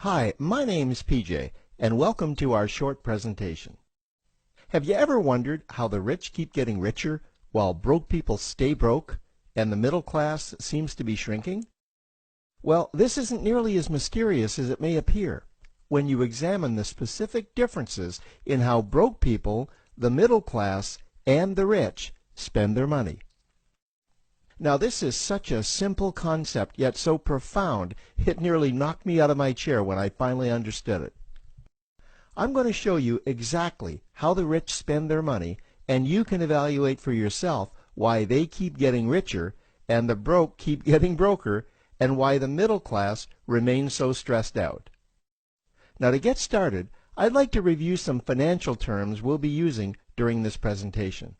Hi, my name is PJ, and welcome to our short presentation. Have you ever wondered how the rich keep getting richer while broke people stay broke and the middle class seems to be shrinking? Well, this isn't nearly as mysterious as it may appear when you examine the specific differences in how broke people, the middle class, and the rich spend their money. Now, this is such a simple concept, yet so profound, it nearly knocked me out of my chair when I finally understood it. I'm going to show you exactly how the rich spend their money, and you can evaluate for yourself why they keep getting richer and the broke keep getting broker, and why the middle class remains so stressed out. Now, to get started, I'd like to review some financial terms we'll be using during this presentation.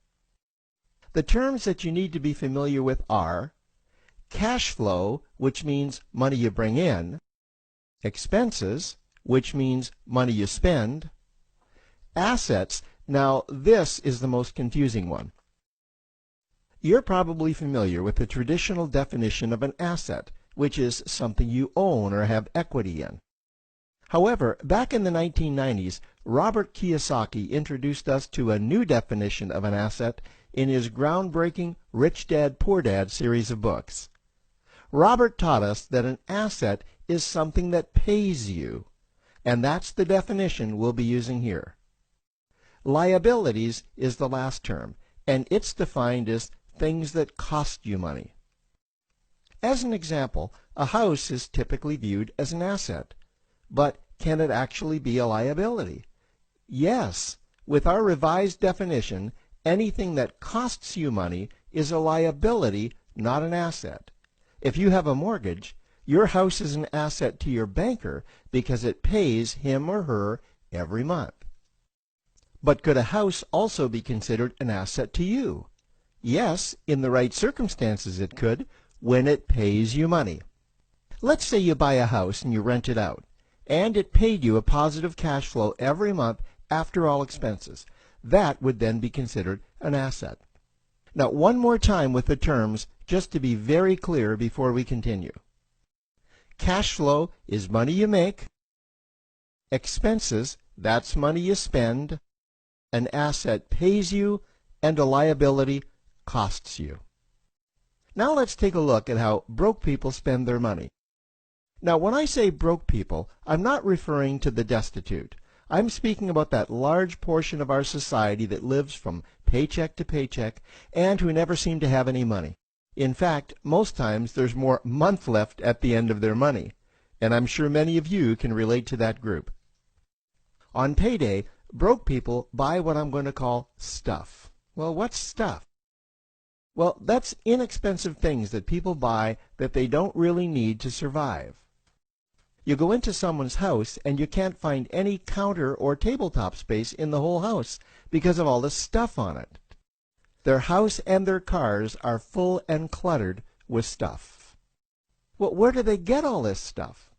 The terms that you need to be familiar with are cash flow, which means money you bring in, expenses, which means money you spend, assets. Now, this is the most confusing one. You're probably familiar with the traditional definition of an asset, which is something you own or have equity in. However, back in the 1990s, Robert Kiyosaki introduced us to a new definition of an asset in his groundbreaking Rich Dad, Poor Dad series of books. Robert taught us that an asset is something that pays you, and that's the definition we'll be using here. Liabilities is the last term, and it's defined as things that cost you money. As an example, a house is typically viewed as an asset, but can it actually be a liability? Yes, with our revised definition, anything that costs you money is a liability, not an asset. If you have a mortgage, your house is an asset to your banker because it pays him or her every month. But could a house also be considered an asset to you? Yes, in the right circumstances it could, when it pays you money. Let's say you buy a house and you rent it out, and it paid you a positive cash flow every month after all expenses. That would then be considered an asset. Now, one more time with the terms, just to be very clear before we continue. Cash flow is money you make. Expenses, that's money you spend. An asset pays you, and a liability costs you. Now let's take a look at how broke people spend their money. Now, when I say broke people, I'm not referring to the destitute. I'm speaking about that large portion of our society that lives from paycheck to paycheck and who never seem to have any money. In fact, most times there's more month left at the end of their money, and I'm sure many of you can relate to that group. On payday, broke people buy what I'm going to call stuff. Well, what's stuff? Well, that's inexpensive things that people buy that they don't really need to survive. You go into someone's house and you can't find any counter or tabletop space in the whole house because of all the stuff on it. Their house and their cars are full and cluttered with stuff. Well, where do they get all this stuff?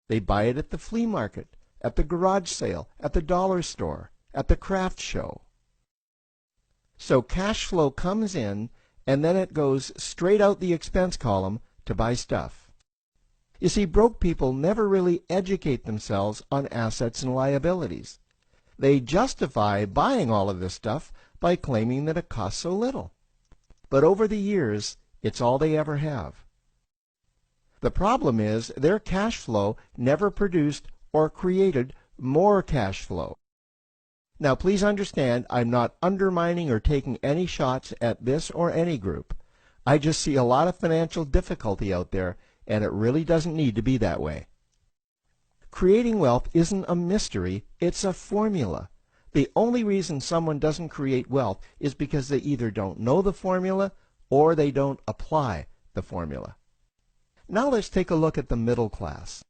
They buy it at the flea market, at the garage sale, at the dollar store, at the craft show. So cash flow comes in and then it goes straight out the expense column to buy stuff. You see, broke people never really educate themselves on assets and liabilities. They justify buying all of this stuff by claiming that it costs so little. But over the years, it's all they ever have. The problem is their cash flow never produced or created more cash flow. Now, please understand, I'm not undermining or taking any shots at this or any group. I just see a lot of financial difficulty out there, and it really doesn't need to be that way. Creating wealth isn't a mystery, it's a formula. The only reason someone doesn't create wealth is because they either don't know the formula or they don't apply the formula. Now let's take a look at the middle class.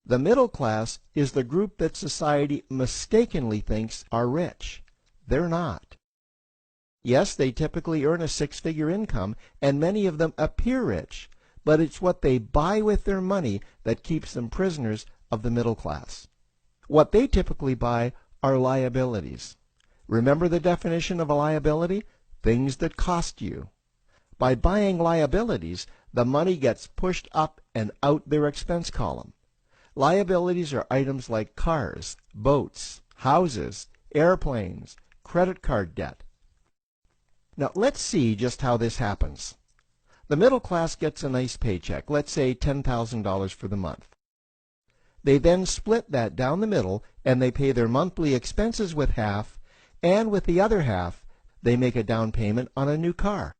The middle class is the group that society mistakenly thinks are rich. They're not. Yes, they typically earn a six-figure income, and many of them appear rich, but it's what they buy with their money that keeps them prisoners of the middle class. What they typically buy are liabilities. Remember the definition of a liability? Things that cost you. By buying liabilities, the money gets pushed up and out their expense column. Liabilities are items like cars, boats, houses, airplanes, credit card debt. Now let's see just how this happens. The middle class gets a nice paycheck, let's say $10,000 for the month. They then split that down the middle and they pay their monthly expenses with half, and with the other half they make a down payment on a new car.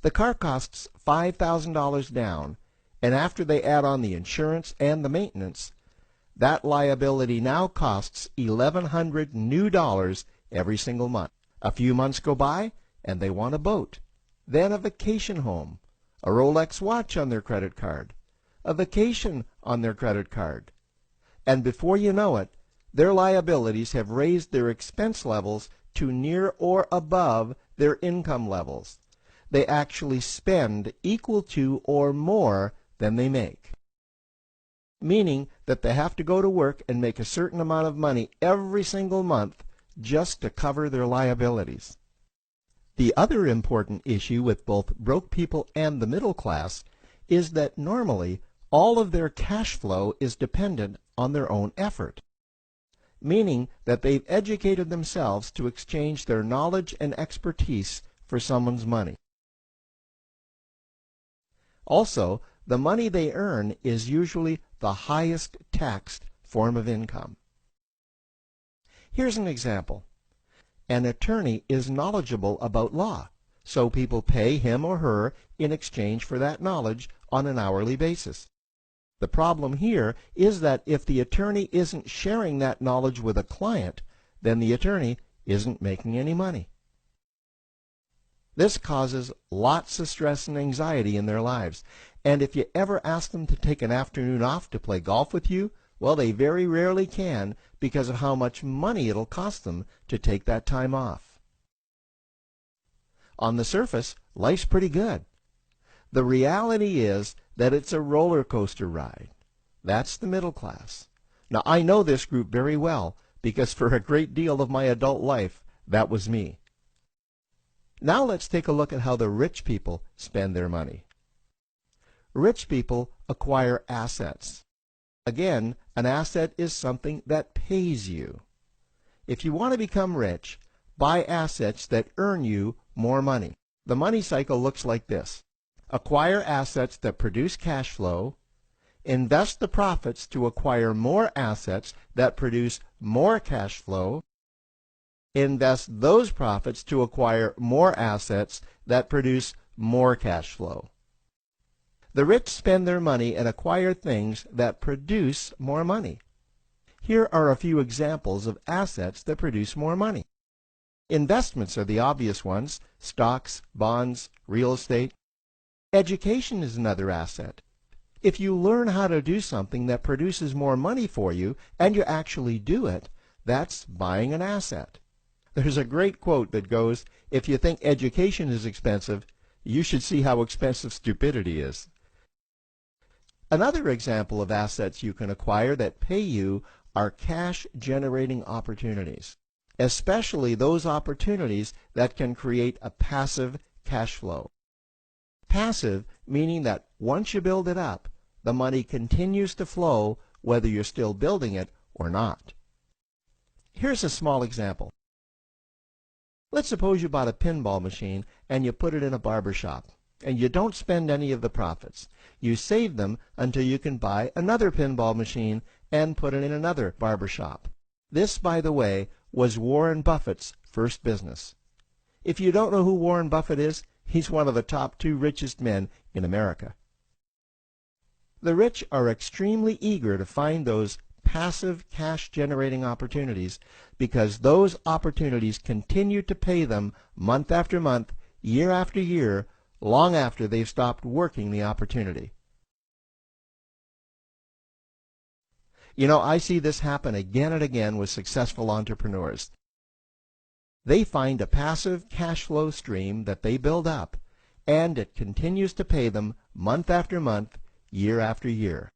The car costs $5,000 down, and after they add on the insurance and the maintenance, that liability now costs $1,100 new dollars every single month. A few months go by and they want a boat, then a vacation home, a Rolex watch on their credit card, a vacation on their credit card. And before you know it, their liabilities have raised their expense levels to near or above their income levels. They actually spend equal to or more than they make, meaning that they have to go to work and make a certain amount of money every single month just to cover their liabilities. The other important issue with both broke people and the middle class is that normally all of their cash flow is dependent on their own effort, meaning that they've educated themselves to exchange their knowledge and expertise for someone's money. Also, the money they earn is usually the highest taxed form of income. Here's an example. An attorney is knowledgeable about law, so people pay him or her in exchange for that knowledge on an hourly basis. The problem here is that if the attorney isn't sharing that knowledge with a client, then the attorney isn't making any money. This causes lots of stress and anxiety in their lives, and if you ever ask them to take an afternoon off to play golf with you, well, they very rarely can because of how much money it'll cost them to take that time off. On the surface, life's pretty good. The reality is that it's a roller coaster ride. That's the middle class. Now, I know this group very well because for a great deal of my adult life, that was me. Now let's take a look at how the rich people spend their money. Rich people acquire assets. Again, an asset is something that pays you. If you want to become rich, buy assets that earn you more money. The money cycle looks like this. Acquire assets that produce cash flow, invest the profits to acquire more assets that produce more cash flow, invest those profits to acquire more assets that produce more cash flow. The rich spend their money and acquire things that produce more money. Here are a few examples of assets that produce more money. Investments are the obvious ones: stocks, bonds, real estate. Education is another asset. If you learn how to do something that produces more money for you and you actually do it, that's buying an asset. There's a great quote that goes, "If you think education is expensive, you should see how expensive stupidity is." Another example of assets you can acquire that pay you are cash-generating opportunities, especially those opportunities that can create a passive cash flow. Passive meaning that once you build it up, the money continues to flow whether you're still building it or not. Here's a small example. Let's suppose you bought a pinball machine and you put it in a barber shop, and you don't spend any of the profits. You save them until you can buy another pinball machine and put it in another barber shop. This, by the way, was Warren Buffett's first business. If you don't know who Warren Buffett is, he's one of the top 2 richest men in America. The rich are extremely eager to find those passive cash-generating opportunities because those opportunities continue to pay them month after month, year after year, long after they've stopped working the opportunity. You know, I see this happen again and again with successful entrepreneurs. They find a passive cash flow stream that they build up, and it continues to pay them month after month, year after year.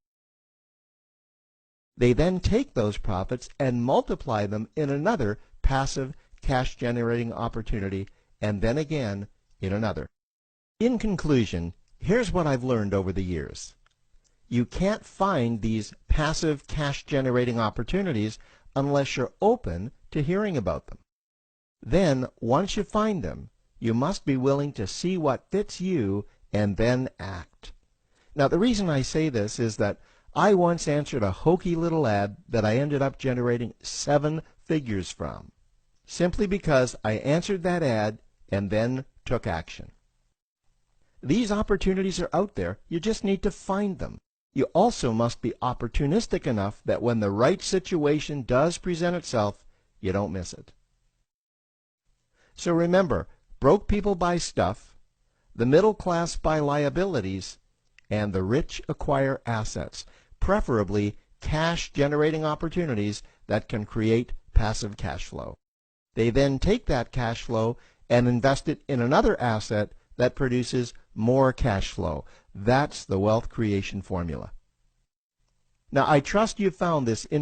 They then take those profits and multiply them in another passive cash-generating opportunity, and then again in another. In conclusion, here's what I've learned over the years. you can't find these passive cash-generating opportunities unless you're open to hearing about them. Then, once you find them, you must be willing to see what fits you and then act. Now, the reason I say this is that I once answered a hokey little ad that I ended up generating 7 figures from, simply because I answered that ad and then took action. These opportunities are out there. You just need to find them. You also must be opportunistic enough that when the right situation does present itself, you don't miss it. So remember, broke people buy stuff, the middle class buy liabilities, and the rich acquire assets, preferably cash-generating opportunities that can create passive cash flow. They then take that cash flow and invest it in another asset that produces more cash flow. That's the wealth creation formula. Now, I trust you found this interesting.